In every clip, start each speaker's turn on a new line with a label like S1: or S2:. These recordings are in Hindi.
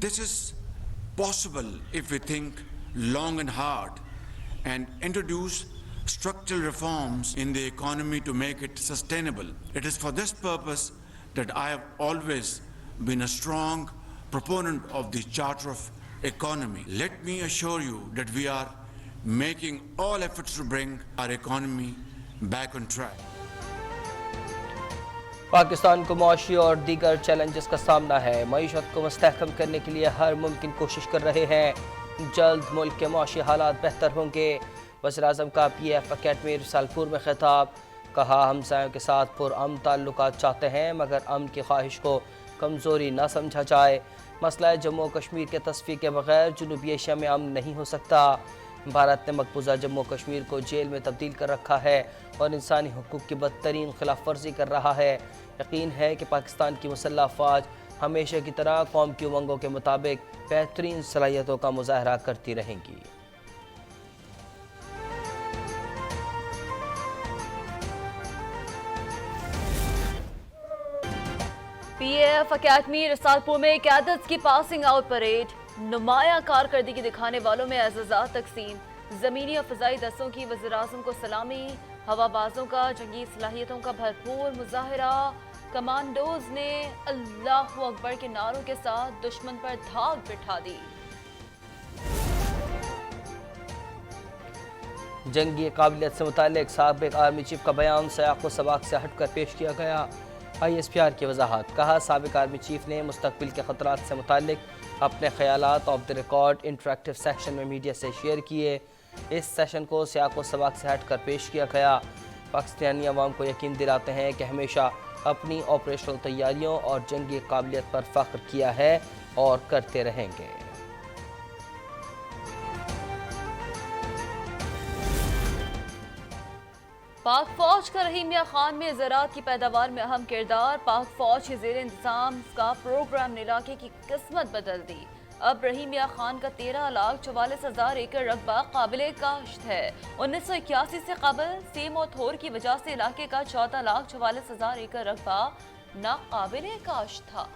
S1: This is possible if we think long and hard and introduce structural reforms in the economy to make it sustainable. It is for this purpose that I have always been a strong proponent of the Charter of Economy. Let me assure you that we are making all efforts to bring our economy back on track.
S2: Pakistan को मुआशी और दीगर चैलेंजेस का सामना है। मईशत को मुस्तहकम करने के लिए हर मुमकिन कोशिश कर रहे हैं। जल्द मुल्क के मुआशी हालात बेहतर होंगे। वज़ीर-ए-आज़म का PF अकेडमी रिसालपुर में खिताब। कहा, हमसायों के साथ पुरअमन ताल्लुकात चाहते हैं मगर अमन की ख्वाहिश को कमज़ोरी न समझा जाए। मसला जम्मू कश्मीर के तस्फी के बगैर जनूबी एशिया में अमन नहीं हो सकता। भारत ने मकबूजा जम्मू कश्मीर को जेल में तब्दील कर रखा है और इंसानी हुकूक की बदतरीन खिलाफ वर्जी कर रहा है। यकीन है कि पाकिस्तान की मुसल्लह अफवाज हमेशा की तरह कौम की उमंगों के मुताबिक बेहतरीन सलाहियतों का मुजाहरा करती रहेंगी।
S3: PF अकेडमी रिसालपुर में कैडेट्स की पासिंग आउट परेड। नुमाया कारकर्दगी दिखाने वालों में एजाज़ात तकसीम। ज़मीनी और फ़ज़ाई दस्तों की वज़ीर-ए-आज़म को सलामी। हवाबाजों का जंगी सलाहियतों का भरपूर मुजाहरा। कमांडोज ने अल्लाहु अकबर के नारों के साथ दुश्मन पर धाक बिठा दी।
S2: जंगी काबिलियत से मुताल्लिक साबिक़ आर्मी चीफ का बयान सयाक़ व सबाक़ से हटकर पेश किया गया। ISPR की वजाहत। कहा, साबिक़ आर्मी चीफ ने मुस्तक़बिल के ख़तरात से मुताल्लिक अपने ख़यालात off the record interactive section में मीडिया से शेयर किए। इस सेशन को सयाक़ व सबाक़ से हटकर पेश किया गया। पाकिस्तानी अवाम को यकीन दिलाते हैं कि हमेशा अपनी ऑपरेशनल तैयारियों और जंगी काबिलियत पर फ़ख्र किया है और करते रहेंगे।
S3: पाक फौज का रहीम मियां खान में ज़राअत की पैदावार में अहम किरदार। पाक फौज के ज़ेर इंतज़ाम का प्रोग्राम ने इलाके की किस्मत बदल दी। अब रहीम मियां खान का 13,44,000 एकड़ रकबा काबिल काश्त है। 1981 से कबल सेम और थोर की वजह से इलाके का 14,44,000 एकड़ रकबा नाकाबिल काश्त था।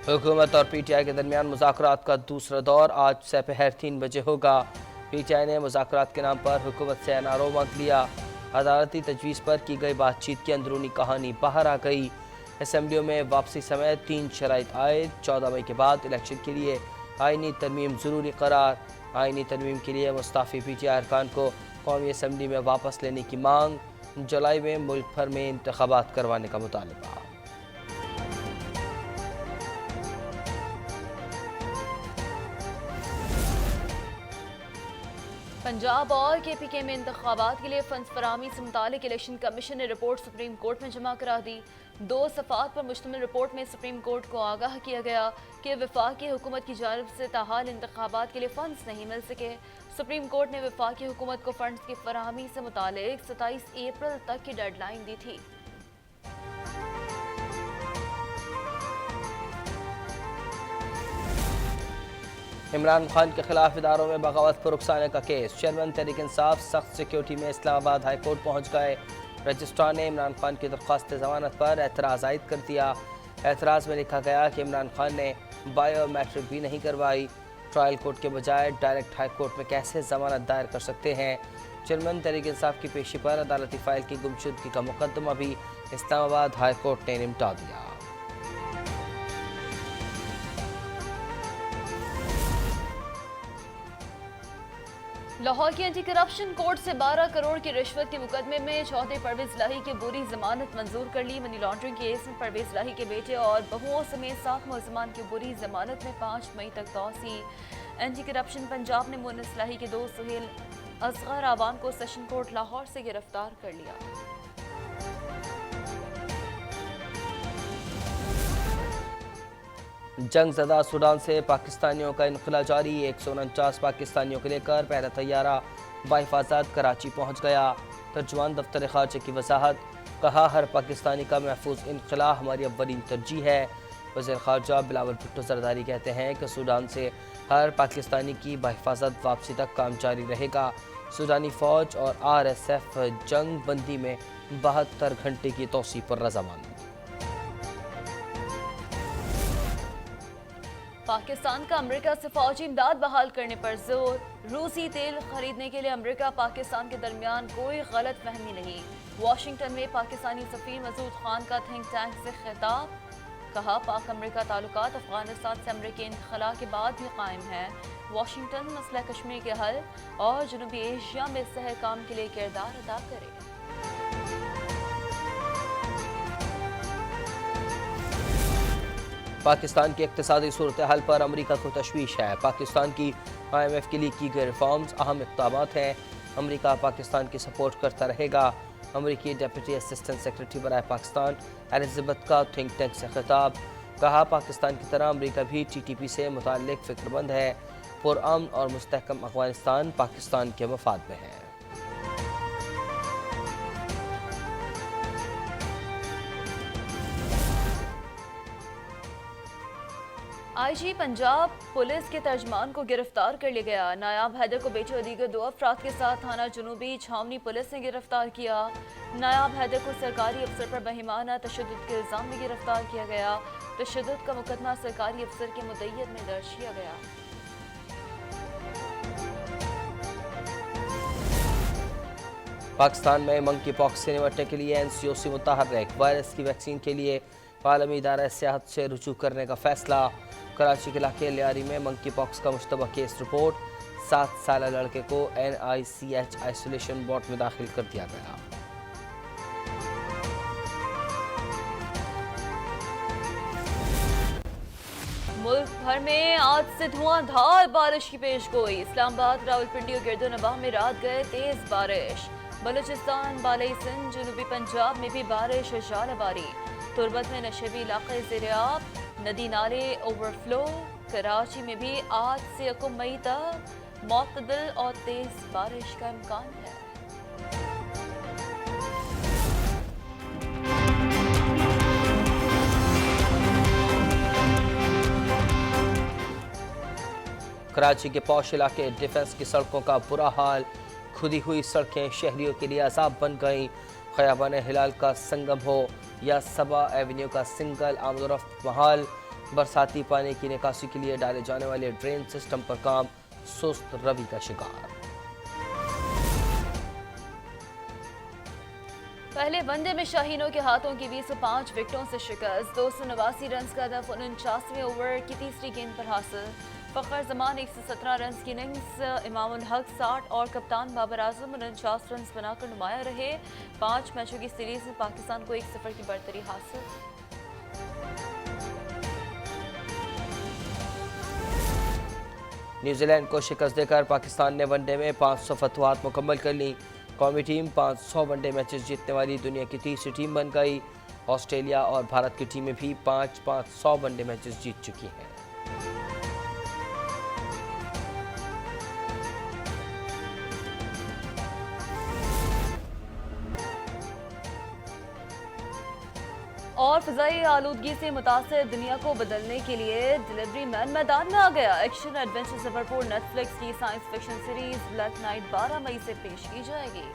S2: हुकूमत और PTI के दरमियान मुज़ाकरात का दूसरा दौर आज सपहर 3 बजे होगा। PTI ने मुज़ाकरात के नाम पर हुकूमत से NRO मांग लिया। अदालती तजवीज़ पर की गई बातचीत की अंदरूनी कहानी बाहर आ गई। असम्बलियों में वापसी समेत 3 शराइत आए। 14 मई के बाद इलेक्शन के लिए आइनी तरमीम ज़रूरी करार। आइनी तरमीम के लिए मुस्ताफ़ी PTI अरकान को कौमी असम्बली में वापस लेने की मांग। जुलाई में मुल्क भर में इंतखाबात करवाने का मुतालबा।
S3: पंजाब और KPK में इंतखाबात के लिए फंड्स फराहमी से मुतालिक इलेक्शन कमीशन ने रिपोर्ट सुप्रीम कोर्ट में जमा करा दी। 2 सफ़ात पर मुश्तमिल रिपोर्ट में सुप्रीम कोर्ट को आगाह किया गया कि वफाकी हुकूमत की जानिब से ताहाल इंतखाबात के लिए फंड्स नहीं मिल सके। सुप्रीम कोर्ट ने वफाकी हुकूमत को फंड्स की फराहमी से मुतालिक 27 अप्रैल तक की डेडलाइन दी थी।
S2: इमरान खान के खिलाफ इदारों में बगावत पर उकसाने का केस। चेयरमैन तहरीक इंसाफ सख्त सिक्योरिटी में इस्लामाबाद हाई कोर्ट पहुँच गए। रजिस्ट्रार ने इमरान खान की दरख्वास्त ज़मानत पर एतराज़ आयद कर दिया। एतराज़ में लिखा गया कि इमरान खान ने बायोमेट्रिक भी नहीं करवाई। ट्रायल कोर्ट के बजाय डायरेक्ट हाई कोर्ट में कैसे ज़मानत दायर कर सकते हैं। चेयरमैन तहरीक इंसाफ की पेशी पर अदालती फ़ाइल की गुमशुदगी का मुकदमा भी इस्लामाबाद हाई कोर्ट ने निपटा दिया।
S3: लाहौर की एंटी करप्शन कोर्ट से 12 करोड़ की रिश्वत के मुकदमे में चौधरी परवेज लाही की बुरी जमानत मंजूर कर ली। मनी लॉन्ड्रिंग केस में परवेज लाही के बेटे और बहुओं समेत 7 मुलजमान की बुरी जमानत में 5 मई तक तौसी। एंटी करप्शन पंजाब ने मुन्निस लाही के दोस्त सुहेल असगर आवान को सेशन कोर्ट लाहौर से गिरफ्तार कर लिया।
S2: जंग ज़दा सूडान से पाकिस्तानियों का इनखला जारी। 149 पाकिस्तानियों को लेकर पहला तैयारा बाहिफाज़त कराची पहुँच गया। तर्जुमान दफ्तर ख़ारजा की वजाहत। कहा, हर पाकिस्तानी का महफूज इनखला हमारी अव्वलीन तरजीह है। वज़ीर ख़ारजा बिलावल भुट्टो ज़रदारी कहते हैं कि सूडान से हर पाकिस्तानी की बाहिफाज़त वापसी तक काम जारी रहेगा। सूडानी फ़ौज और RSF जंग बंदी में 72 घंटे की तोसी पर रज़ामंद।
S3: पाकिस्तान का अमेरिका से फौजी इमदाद बहाल करने पर जोर। रूसी तेल खरीदने के लिए अमेरिका पाकिस्तान के दरमियान कोई गलत फहमी नहीं। वाशिंगटन में पाकिस्तानी सफीर मसूद खान का थिंक टैंक से खिताब। कहा पाक अमेरिका ताल्लुकात अफगानिस्तान से अमेरिकी इनखला के बाद भी कायम है। वाशिंगटन मसला कश्मीर के हल और जनूबी एशिया में सहकाम के लिए किरदार अदा करे।
S2: पाकिस्तान की इक्तिसादी सूरत हाल पर अमेरिका को तशवीश है। पाकिस्तान की IMF के लिए की गई रिफॉर्म्स अहम इक़दामात हैं। अमेरिका पाकिस्तान की सपोर्ट करता रहेगा। अमेरिकी डिप्टी असिस्टेंट सेक्रेटरी बराए पाकिस्तान एलिज़ाबेथ का थिंक टैंक से खिताब। कहा पाकिस्तान की तरह अमेरिका भी TTP से मुताल्लिक फ़िक्रमंद है। पुरअमन और मुस्तहकम अफगानिस्तान पाकिस्तान के मफाद में है।
S3: IG पंजाब पुलिस के तर्जमान को गिरफ्तार कर लिया गया। नायाब हैदर को बेटे और दीगर 2 अफराद के साथ थाना जुनूबी छावनी पुलिस ने गिरफ्तार किया। नायाब हैदर को सरकारी अफसर पर बहिमाना तशद्दुद के इल्ज़ाम में गिरफ्तार किया गया। तशद्दुद का मुकदमा सरकारी अफसर के मुद्दईयत में दर्ज किया गया।
S2: पाकिस्तान में मंकी पॉक्स से निपटने के लिए NCOC मुतहर्रिक। वायरस की वैक्सीन के लिए आलमी इदारा सेहत से रुजू करने का फैसला। कराची के इलाके लियारी में मंकी पॉक्स का मुश्तबा केस रिपोर्ट। 7 साल लड़के को NICH आइसोलेशन वार्ड में दाखिल कर दिया गया।
S3: मुल्क भर में आज से धुआंधार बारिश की पेशगोई। इस्लामाबाद, रावलपिंडी और गिरदोनवाह में रात गए तेज बारिश। बलूचिस्तान, बालई सिंध, जनूबी पंजाब में भी बारिश और ज़ालाबारी। तुर्बत में नशेबी इलाके ज़ेर-ए-आब, नदी नाले ओवरफ्लो। कराची में भी आज से 1 मई तक मुतदिल और तेज बारिश का इम्कान है।
S2: कराची के पौश इलाके डिफेंस की सड़कों का बुरा हाल। खुदी हुई सड़कें शहरियों के लिए अजाब बन गईं। खयाबान हिलाल का संगम हो या सबा एवेन्यू का सिंगल आमदोरफ्त महाल। बरसाती पानी की निकासी के लिए डाले जाने वाले ड्रेन सिस्टम पर काम सुस्त रवि का शिकार।
S3: पहले वनडे में शाहीनों के हाथों की 205 विकेटों से शिकस्त। 289 रन का हदफ 49वें ओवर की तीसरी गेंद पर हासिल। फ़खर जमान 117 रन की इनिंग्स। इमामुल हक 60 और कप्तान बाबर आजम 49 रन बनाकर नुमाया रहे। 5 मैचों की सीरीज में पाकिस्तान को 1-0 की बढ़तरी हासिल।
S2: न्यूजीलैंड को शिकस्त देकर पाकिस्तान ने वनडे में 500 फतवाहत मुकम्मल कर ली। कौमी टीम 500 वनडे मैचेस जीतने वाली दुनिया की तीसरी टीम बन गई। ऑस्ट्रेलिया और भारत की टीमें भी 500 वनडे मैचेस जीत चुकी हैं।
S3: और फ़िज़ाई आलूदगी से मुतासर दुनिया को बदलने के लिए डिलीवरी मैन मैदान में आ गया। एक्शन एडवेंचर से भरपूर नेटफ्लिक्स की science fiction series black night 12 मई से पेश की जाएगी।